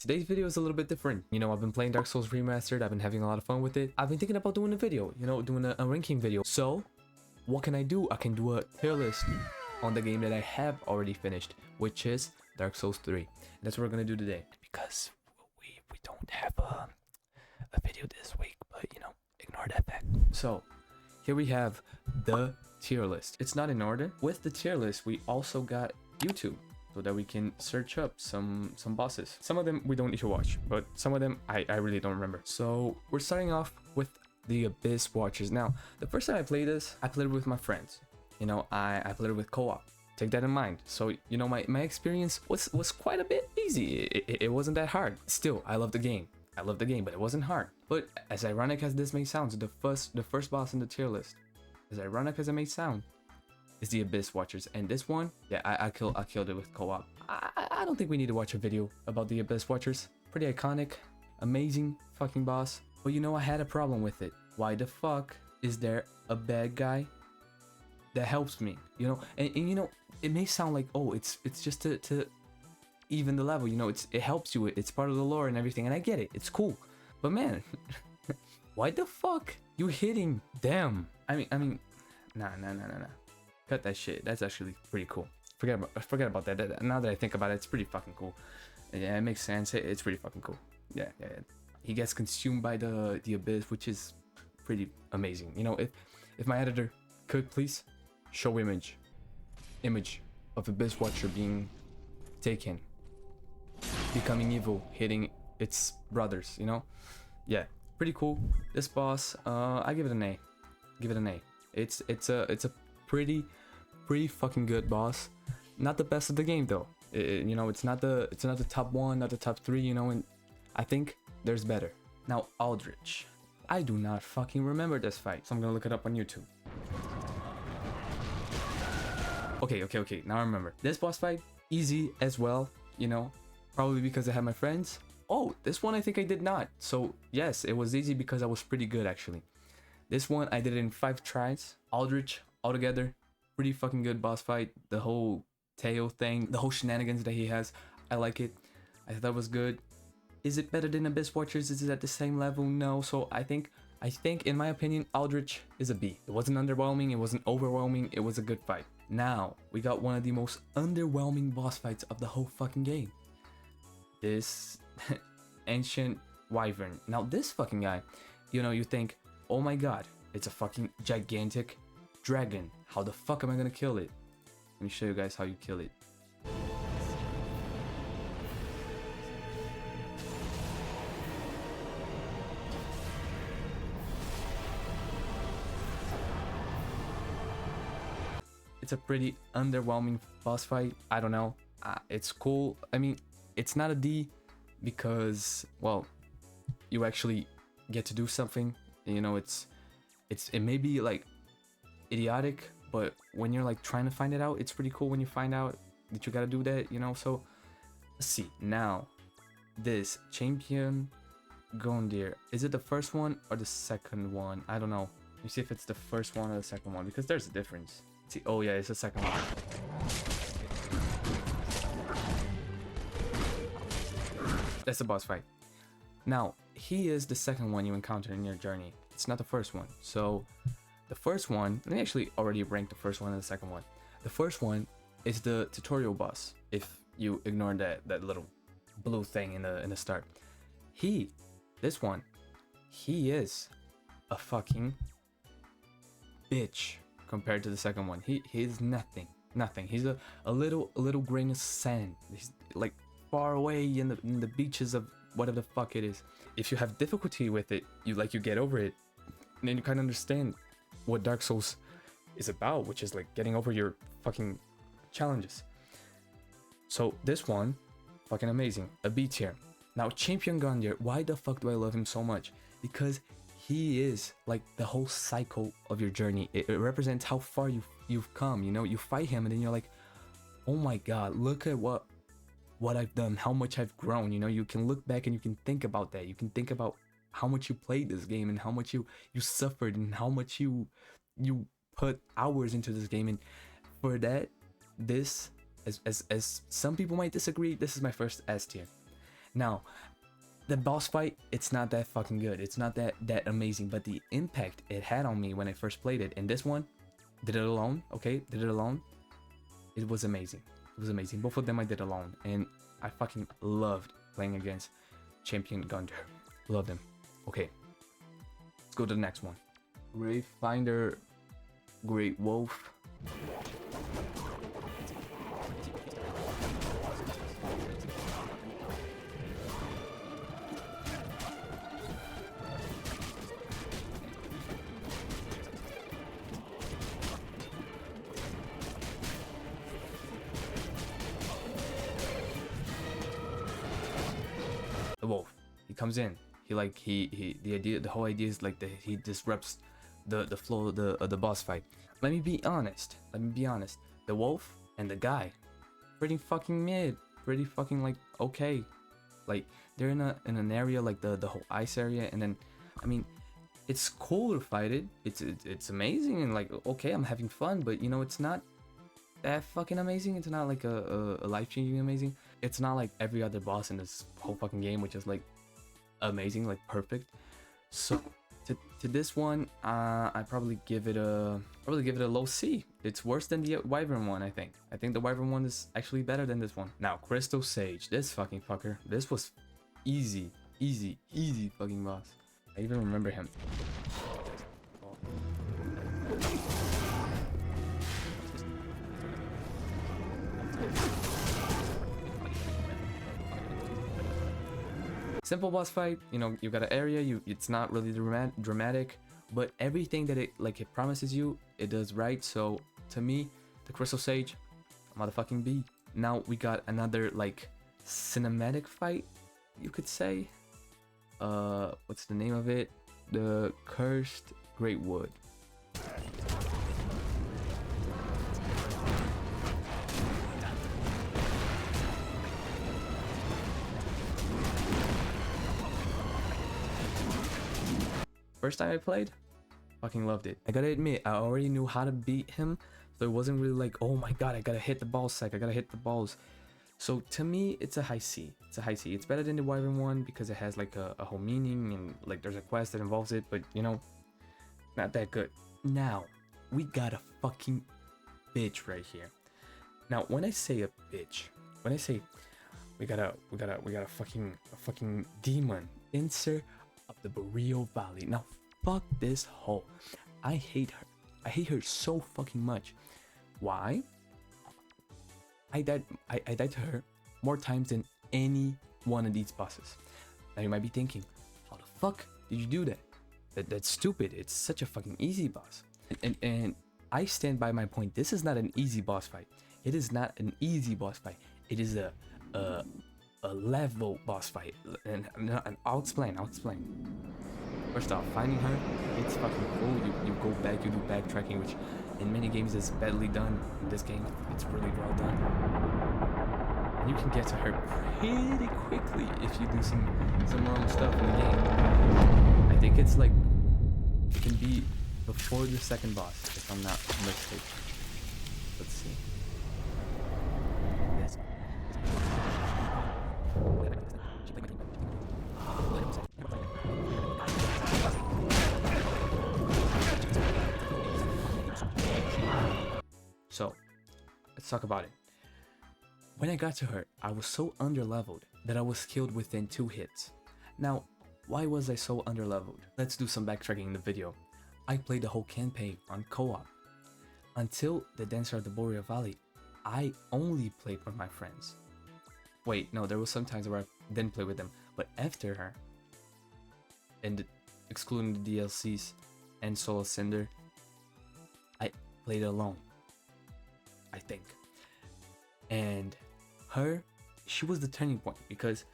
Today's video is a little bit different. You know, I've been playing Dark Souls Remastered. I've been having a lot of fun with it. I've been thinking about doing a video, you know, doing a ranking video. So, what can I do? I can do a tier list on the game that I have already finished, which is Dark Souls 3. And that's what we're gonna do today. Because we don't have a video this week, but you know, ignore that fact. So, here we have the tier list. It's not in order. With the tier list, we also got YouTube, so that we can search up some bosses. Some of them we don't need to watch, but some of them I really don't remember. So we're starting off with the Abyss Watchers. Now, the first time I played this, I played it with my friends. You know, I played it with co-op. Take that in mind. So, you know, my experience was quite a bit easy. It wasn't that hard. Still, I love the game. I love the game, but it wasn't hard. But as ironic as this may sound, the first boss in the tier list, as ironic as it may sound, is the Abyss Watchers. And this one, yeah, I killed it with co-op. I don't think we need to watch a video about the Abyss Watchers. Pretty iconic, amazing fucking boss. But you know, I had a problem with it. Why the fuck is there a bad guy that helps me? You know, and you know, it may sound like, oh, it's just to even the level, you know, it helps you, it's part of the lore and everything, and I get it, it's cool. But man, why the fuck you hitting them? I mean, nah. Cut that shit. That's actually pretty cool. Forget about that. Now that I think about it, it's pretty fucking cool. Yeah, it makes sense. It's pretty fucking cool. Yeah. He gets consumed by the abyss, which is pretty amazing. You know, if my editor could please show image of Abyss Watcher being taken, becoming evil, hitting its brothers. You know, yeah, pretty cool. This boss, I give it an A. Give it an A. It's a pretty fucking good boss. Not the best of the game though. You know, it's not the top one, not the top three, you know, and I think there's better. Now, Aldrich. I do not fucking remember this fight, so I'm gonna look it up on YouTube. Okay, now I remember. This boss fight, easy as well, you know, probably because I had my friends. Oh, this one I think I did not. So yes, it was easy because I was pretty good actually. This one I did it in 5 tries. Aldrich, altogether, pretty fucking good boss fight. The whole tail thing, the whole shenanigans that he has, I like it. I thought that was good. Is it better than Abyss Watchers? Is it at the same level? No. So I think in my opinion, Aldrich is a B. It wasn't underwhelming, it wasn't overwhelming, it was a good fight. Now, we got one of the most underwhelming boss fights of the whole fucking game. This Ancient Wyvern. Now this fucking guy, you know, you think, oh my god, it's a fucking gigantic dragon. How the fuck am I gonna kill it? Let me show you guys how you kill it. It's a pretty underwhelming boss fight. I don't know. It's cool. I mean, it's not a D because, well, you actually get to do something. You know, it may be like idiotic, but when you're like trying to find it out, it's pretty cool when you find out that you gotta do that, you know. So let's see. Now, this champion Gundyr, is it the first one or the second one? I don't know. Let me see if it's the first one or the second one, because there's a difference. Let's see, oh yeah, it's the second one. That's the boss fight. Now, he is the second one you encounter in your journey. It's not the first one. So the first one, and I actually already ranked the first one and the second one. The first one is the tutorial boss, if you ignore that little blue thing in the start. This one, he is a fucking bitch compared to the second one. He's nothing. He's a little grain of sand. He's like far away in the beaches of whatever the fuck it is. If you have difficulty with it, you get over it, and then you kind of understand what Dark Souls is about, which is like getting over your fucking challenges. So this one, fucking amazing, a B tier. Now, Champion Gundyr, why the fuck do I love him so much? Because he is like the whole cycle of your journey. It represents how far you've come. You know, you fight him and then you're like, oh my god, look at what I've done, how much I've grown. You know, you can look back and you can think about that. You can think about how much you played this game and how much you suffered and how much you put hours into this game. And for that, this, as some people might disagree, this is my first S tier. Now, the boss fight, it's not that fucking good. It's not that amazing, but the impact it had on me when I first played it, and this one, did it alone, okay? Did it alone. It was amazing. It was amazing. Both of them I did alone, and I fucking loved playing against Champion Gundyr. Loved him. Okay, let's go to the next one. Grave Finder, Great Wolf. The wolf, he comes in, the whole idea is like he disrupts the flow of the boss fight. Let me be honest, the wolf and the guy, pretty fucking mid, pretty fucking like okay, like they're in an area like the whole ice area, and then I mean it's cool to fight it, it's amazing, and like okay, I'm having fun, but you know, it's not that fucking amazing. It's not like a life-changing amazing. It's not like every other boss in this whole fucking game, which is like amazing, like perfect. So to this one, I probably give it a low C. It's worse than the Wyvern one, I think. I think the Wyvern one is actually better than this one. Now, Crystal Sage, this fucking fucker. This was easy fucking boss. I even remember him. Simple boss fight, you know, you got an area, it's not really dramatic, but everything that it promises you, it does right. So to me, the Crystal Sage, motherfucking B. Now we got another like cinematic fight, you could say. What's the name of it? The Cursed Greatwood. First time I played, fucking loved it. I gotta admit, I already knew how to beat him, so it wasn't really like, oh my god, I gotta hit the ball sack, I gotta hit the balls. So to me, it's a high C. It's a high C. It's better than the Wyvern one because it has like a whole meaning, and like there's a quest that involves it, but you know, not that good. Now, we got a fucking bitch right here. Now, when I say a bitch, when I say we got a fucking demon, Dancer of the Boreal Valley. Now, fuck this hoe. I hate her. I hate her so fucking much. Why? I died to her more times than any one of these bosses. Now you might be thinking, how the fuck did you do that? That's stupid. It's such a fucking easy boss. And I stand by my point. This is not an easy boss fight. It is not an easy boss fight. It is a level boss fight, and I'll explain. First off, finding her, it's fucking cool. You go back, you do backtracking, which in many games is badly done. In this game, it's really well done. And you can get to her pretty quickly if you do some wrong stuff in the game. I think it's like, it can be before the second boss, if I'm not mistaken. Let's see. Yes. So, let's talk about it. When I got to her, I was so underleveled that I was killed within 2 hits. Now, why was I so underleveled? Let's do some backtracking in the video. I played the whole campaign on co-op. Until the Dancer of the Boreal Valley, I only played with my friends. Wait, no, there was some times where I didn't play with them, but after her, and excluding the DLCs and Soul Cinder, I played alone, I think. And her, she was the turning point, because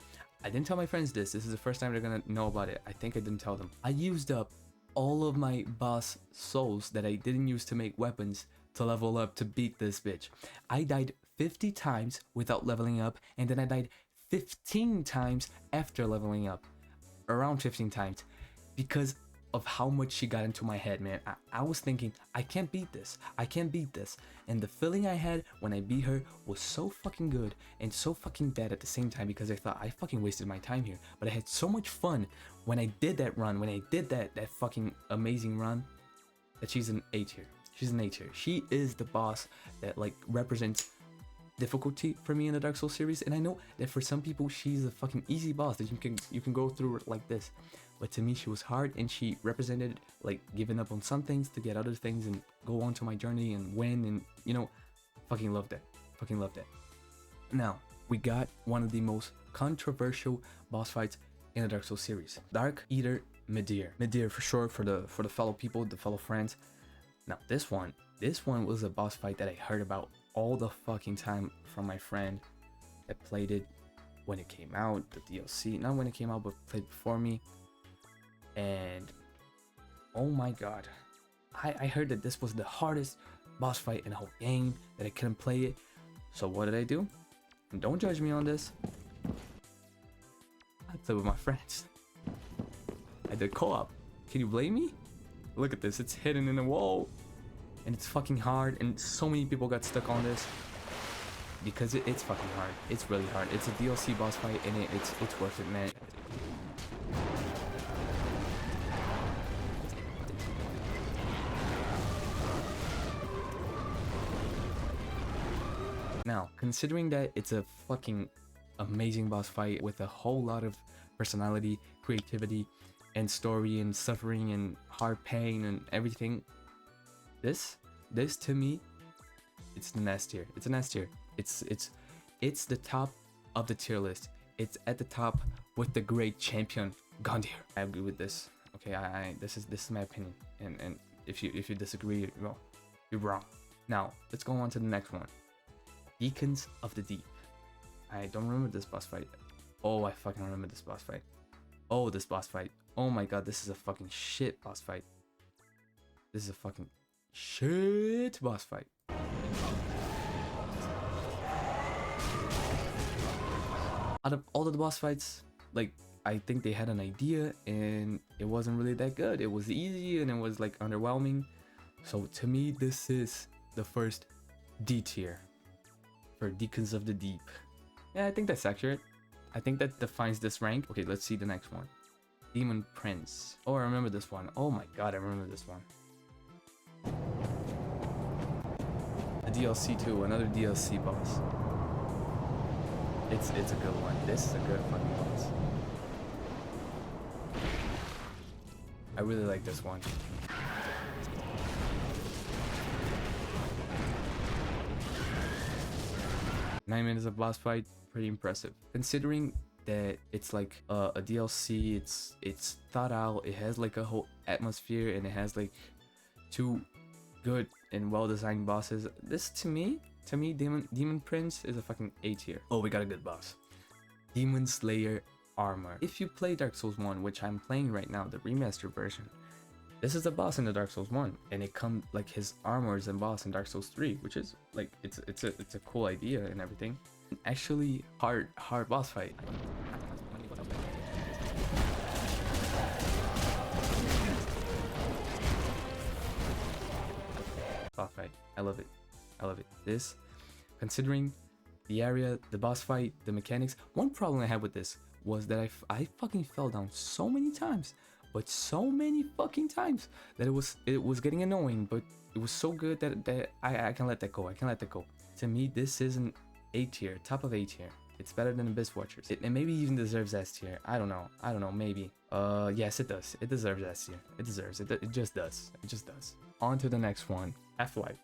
I didn't tell my friends this is the first time they're gonna know about it. I think I didn't tell them. I used up all of my boss souls that I didn't use to make weapons to level up to beat this bitch. I died 50 times without leveling up, and then I died 15 times after leveling up. Around 15 times. Because of how much she got into my head, man. I was thinking, I can't beat this. I can't beat this. And the feeling I had when I beat her was so fucking good and so fucking bad at the same time, because I thought I fucking wasted my time here. But I had so much fun when I did that run, when I did that fucking amazing run, that she's an A tier. She's an A tier. She is the boss that like represents difficulty for me in the Dark Souls series, and I know that for some people she's a fucking easy boss that you can go through it like this, but to me she was hard, and she represented like giving up on some things to get other things and go on to my journey and win, and you know, fucking love that. Fucking love that. Now we got one of the most controversial boss fights in the Dark Souls series, Dark Eater Midir. Midir for sure, for the fellow people, the fellow friends. Now this one was a boss fight that I heard about all the fucking time from my friend that played it when it came out, the DLC, not when it came out, but played before me. And oh my god, I heard that this was the hardest boss fight in the whole game, that I couldn't play it. So what did I do? And don't judge me on this, I played with my friends. I did co-op. Can you blame me? Look at this, it's hidden in the wall. And it's fucking hard, and so many people got stuck on this because it's fucking hard. It's really hard. It's a DLC boss fight, and it's worth it, man. Now, considering that it's a fucking amazing boss fight with a whole lot of personality, creativity, and story, and suffering, and hard pain, and everything, this to me, it's an S tier. It's an S tier. It's the top of the tier list. It's at the top with the great champion Gundyr. I agree with this. Okay, this is my opinion. And if you disagree, well, you're wrong. Now let's go on to the next one. Deacons of the Deep. I don't remember this boss fight. Oh, I fucking remember this boss fight. Oh, this boss fight. Oh my god, this is a fucking shit boss fight. This is a fucking shit boss fight. Out of all of the boss fights, like, I think they had an idea and it wasn't really that good. It was easy and it was like underwhelming. So to me, this is the first D tier for Deacons of the Deep. Yeah, I think that's accurate. I think that defines this rank. Okay, let's see the next one. Demon Prince. Oh, I remember this one. Oh my god, I remember this one. A DLC too, another DLC boss. It's a good one. This is a good fucking boss. I really like this one. 9 minutes of boss fight, pretty impressive. Considering that it's like a DLC, it's thought out, it has like a whole atmosphere, and it has like 2 good and well-designed bosses. This to me, Demon Prince is a fucking A tier. Oh, we got a good boss. Demon Slayer Armor. If you play Dark Souls 1, which I'm playing right now, the remastered version, this is the boss in the Dark Souls 1, and it comes like his armor is a boss in Dark Souls 3, which is like it's a cool idea and everything. Actually, hard boss fight. Boss fight. I love it. I love it. This, considering the area, the boss fight, the mechanics. One problem I had with this was that I fucking fell down so many times, but so many fucking times that it was getting annoying. But it was so good that I can let that go. I can let that go. To me, this is an A tier, top of A tier. It's better than Abyss Watchers. It maybe even deserves S tier. I don't know. Maybe. Yes, it does. It deserves S tier. It deserves it. It just does. It just does. On to the next one. Half-Life.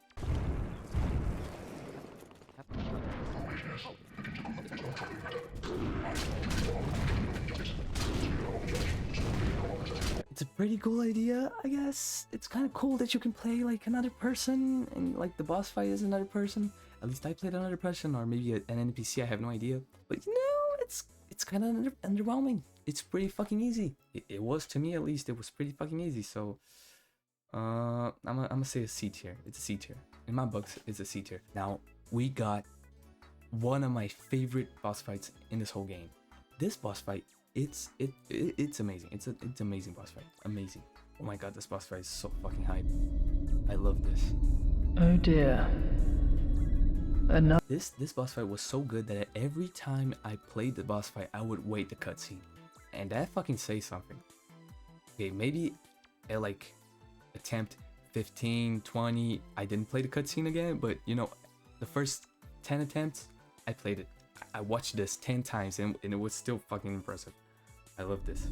It's a pretty cool idea, I guess. It's kind of cool that you can play like another person, and like the boss fight is another person. At least I played another person, or maybe an NPC, I have no idea. But you know, it's kind of underwhelming. It's pretty fucking easy. It was, to me at least, it was pretty fucking easy. So I'm gonna say a C tier. It's a C tier. In my books, it's a C tier. Now we got one of my favorite boss fights in this whole game. This boss fight, it's amazing. It's amazing boss fight. Amazing. Oh my god, this boss fight is so fucking hype. I love this. Oh dear. Another. This boss fight was so good that every time I played the boss fight, I would wait the cutscene. And that fucking says something. Okay, maybe at like attempt 15, 20, I didn't play the cutscene again, but you know, the first 10 attempts, I played it. I watched this 10 times and it was still fucking impressive. I love this.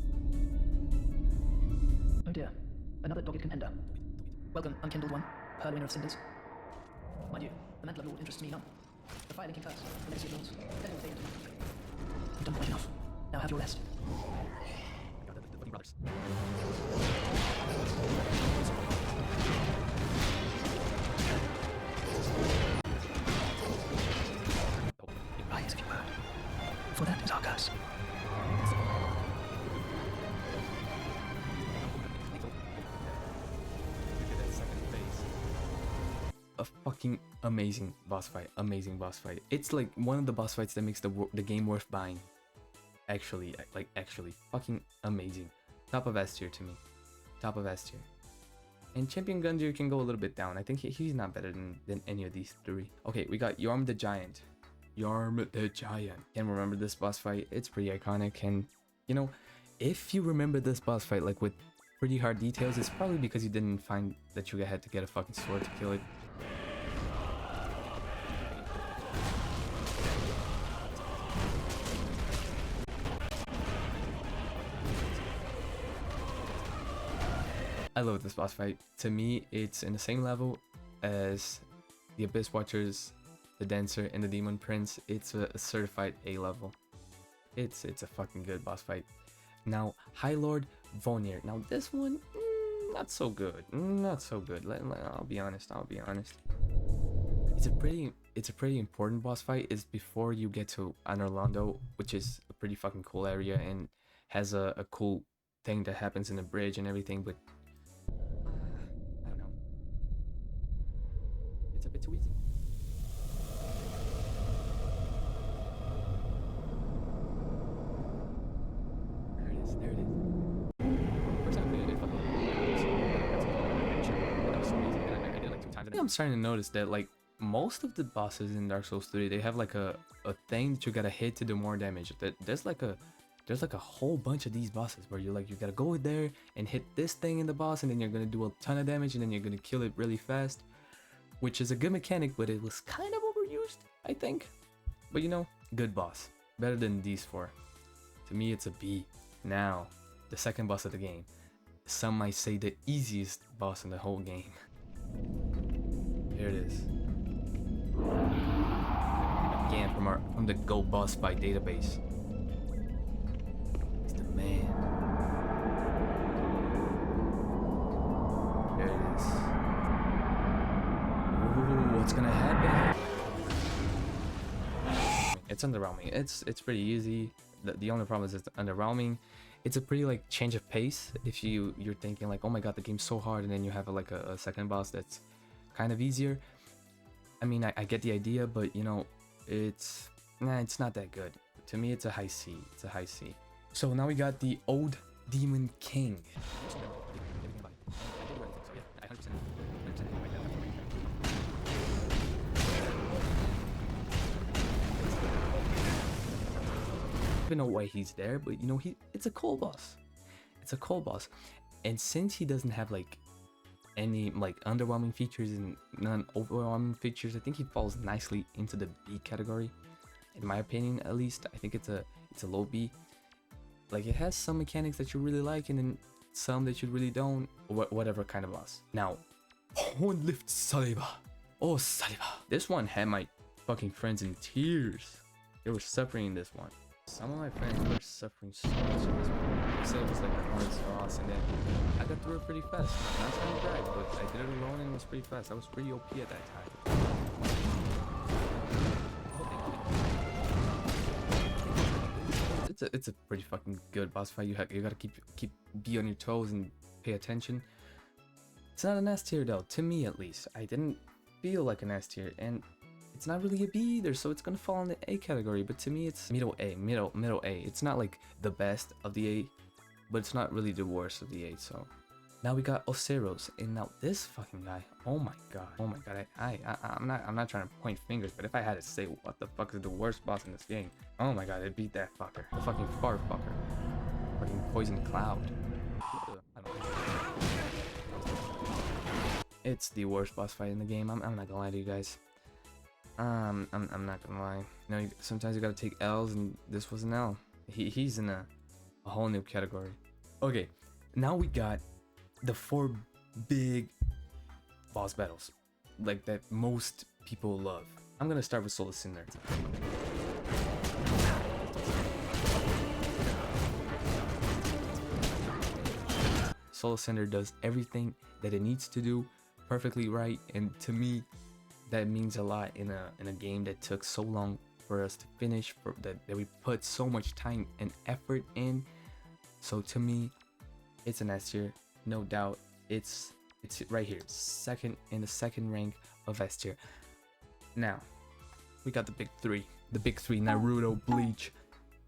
Oh dear. Another dogged contender. Welcome, unkindled one, purloiner of cinders. Mind you, the mantle of Lord interests me none. The fire linking curse, the legacy of lords, then will fade. You've done quite enough. Now have your rest. The fucking brothers. Rise if you would, for that is our curse. A fucking amazing boss fight. It's like one of the boss fights that makes the game worth buying. Actually, fucking amazing. Top of S tier to me. Top of S tier. And Champion Gundyr can go a little bit down. I think he's not better than any of these three. Okay, we got Yarm the Giant. Yarm the Giant. Can't remember this boss fight. It's pretty iconic, and you know, if you remember this boss fight like with pretty hard details, it's probably because you didn't find that you had to get a fucking sword to kill it. I love this boss fight. To me, it's in the same level as the Abyss Watchers, the Dancer, and the Demon Prince. It's a certified A level. It's a fucking good boss fight. Now, High Lord Vonir. Now this one, not so good. Not so good. I'll be honest. It's a pretty important boss fight. It's before you get to Anorlando, which is a pretty fucking cool area and has a cool thing that happens in the bridge and everything, but I don't know. It's a bit too easy. There it is. First time I played it, it fucking was so easy. I did it like 2 times. I think I'm starting to notice that like most of the bosses in Dark Souls 3, they have like a thing that you gotta hit to do more damage. There's like a whole bunch of these bosses where you gotta go there and hit this thing in the boss, and then you're gonna do a ton of damage, and then you're gonna kill it really fast, which is a good mechanic, but it was kind of overused, I think. But you know, good boss, better than these 4. To me, it's a B. Now, the second boss of the game. Some might say the easiest boss in the whole game. Here it is. Again, from the Go Boss Fight database. It's the man. There it is. Ooh, what's gonna happen? It's underwhelming. It's pretty easy. The only problem is it's underwhelming. It's a pretty like change of pace if you're thinking like, oh my god, the game's so hard, and then you have a second boss that's kind of easier. I mean, I get the idea, but you know, it's not that good. To me, it's a high C. It's a high C. So now we got the Old Demon King. I don't know why he's there, but you know, it's a cool boss. It's a cool boss, and since he doesn't have like any like underwhelming features and non-overwhelming features, I think he falls nicely into the B category, in my opinion. At least I think it's a low B. Like, it has some mechanics that you really like, and then some that you really don't, or whatever kind of boss. Now, Hornlift Saliba. Oh, Saliba. This one had my fucking friends in tears. They were suffering in this one. Some of my friends were suffering so much in this one. They said it was like a hard sauce, and then I got through it pretty fast. Not trying to brag, but I did it alone and it was pretty fast. I was pretty OP at that time. It's a pretty fucking good boss fight. You gotta be on your toes and pay attention. It's not an S tier though, to me at least. I didn't feel like an S tier, and it's not really a B either, so it's gonna fall in the A category. But to me, it's middle A, middle A. It's not like the best of the A, but it's not really the worst of the A. So Now we got Oceros, and now this fucking guy. Oh my god. Oh my god. I'm not trying to point fingers, but if I had to say what the fuck is the worst boss in this game, oh my god, it beat that fucker. The fucking fart fucker. Fucking poison cloud. I don't know. It's the worst boss fight in the game. I'm not gonna lie to you guys. I'm not gonna lie. You know, sometimes you gotta take L's, and this was an L. He's in a whole new category. Okay, now we got the 4 big boss battles, like that most people love. I'm gonna start with Solar Cinder. Solar Cinder does everything that it needs to do perfectly right, and to me, that means a lot in a game that took so long for us to finish, that we put so much time and effort in. So to me, it's an S tier, no doubt. It's right here, second in the second rank of S tier. Now we got the big three, Naruto, Bleach,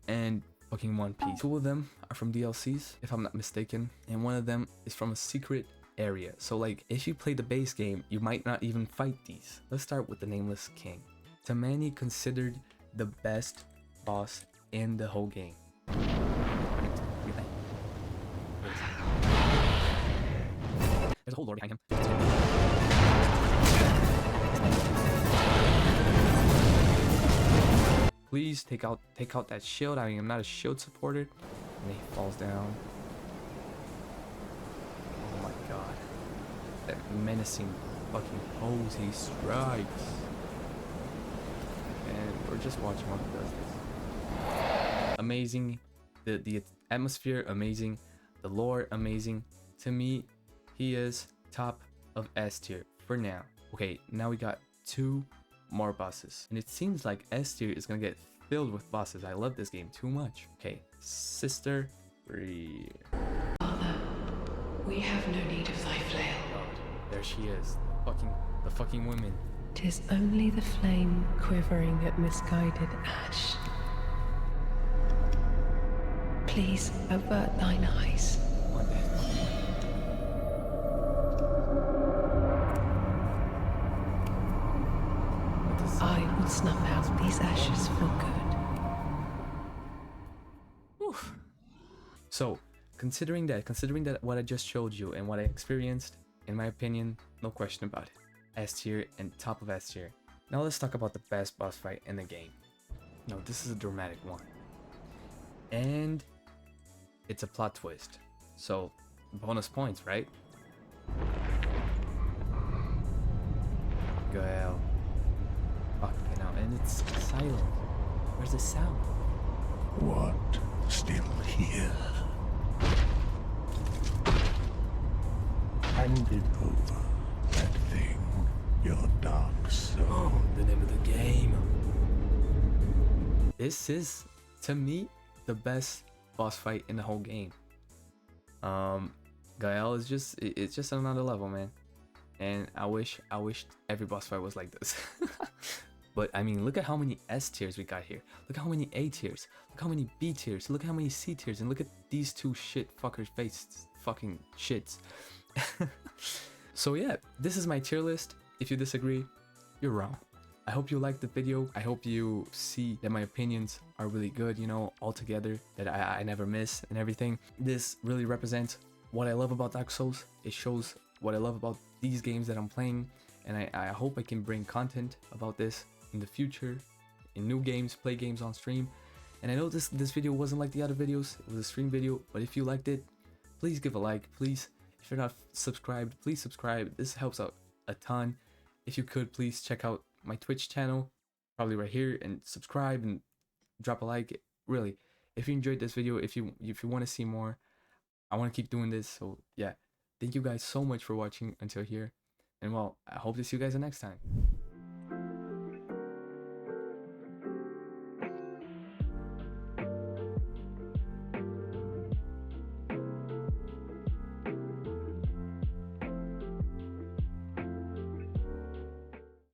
and fucking One Piece. 2 of them are from DLCs, if I'm not mistaken, and 1 of them is from a secret area. So like, if you play the base game, you might not even fight these. Let's start with the Nameless King. To many considered the best boss in the whole game. There's a whole lore behind him. Please take out that shield. I mean, I'm not a shield supporter. And he falls down. Oh my god. That menacing fucking pose he strikes. And we're just watching while he does this. Amazing. The atmosphere, amazing. The lore, amazing. To me, he is top of S tier for now. Okay, now we got 2 more bosses, and it seems like S tier is gonna get filled with bosses. I love this game too much. Okay, Sister Free. Father, we have no need of thy flail. God, there she is. The fucking women. 'Tis only the flame quivering at misguided ash. Please avert thine eyes. What the hell? I will snuff out these ashes for good. Oof. So, considering that what I just showed you and what I experienced, in my opinion, no question about it. S tier and top of S tier. Now let's talk about the best boss fight in the game. No, this is a dramatic one. And it's a plot twist. So, bonus points, right? Gael. Fucking hell, and it's silent. Where's the sound? What? Still here? Hand it over, that thing, your dark soul. The name of the game. This is, to me, the best boss fight in the whole game. Gael is it's just another level, man. And I wish every boss fight was like this. But I mean, look at how many S tiers we got here. Look at how many A tiers. Look how many B tiers. Look at how many C tiers. And look at these 2 shit fuckers' faces. Fucking shits. So yeah, this is my tier list. If you disagree, you're wrong. I hope you liked the video. I hope you see that my opinions are really good, you know, all together, that I never miss and everything. This really represents what I love about Dark Souls. It shows what I love about these games that I'm playing. And I hope I can bring content about this in the future, in new games, play games on stream. And I know this video wasn't like the other videos. It was a stream video, but if you liked it, please give a like. Please, if you're not subscribed, please subscribe. This helps out a ton. If you could, please check out my Twitch channel, probably right here, and subscribe and drop a like. Really, if you enjoyed this video, if you want to see more, I want to keep doing this. So yeah, thank you guys so much for watching until here, and well, I hope to see you guys the next time.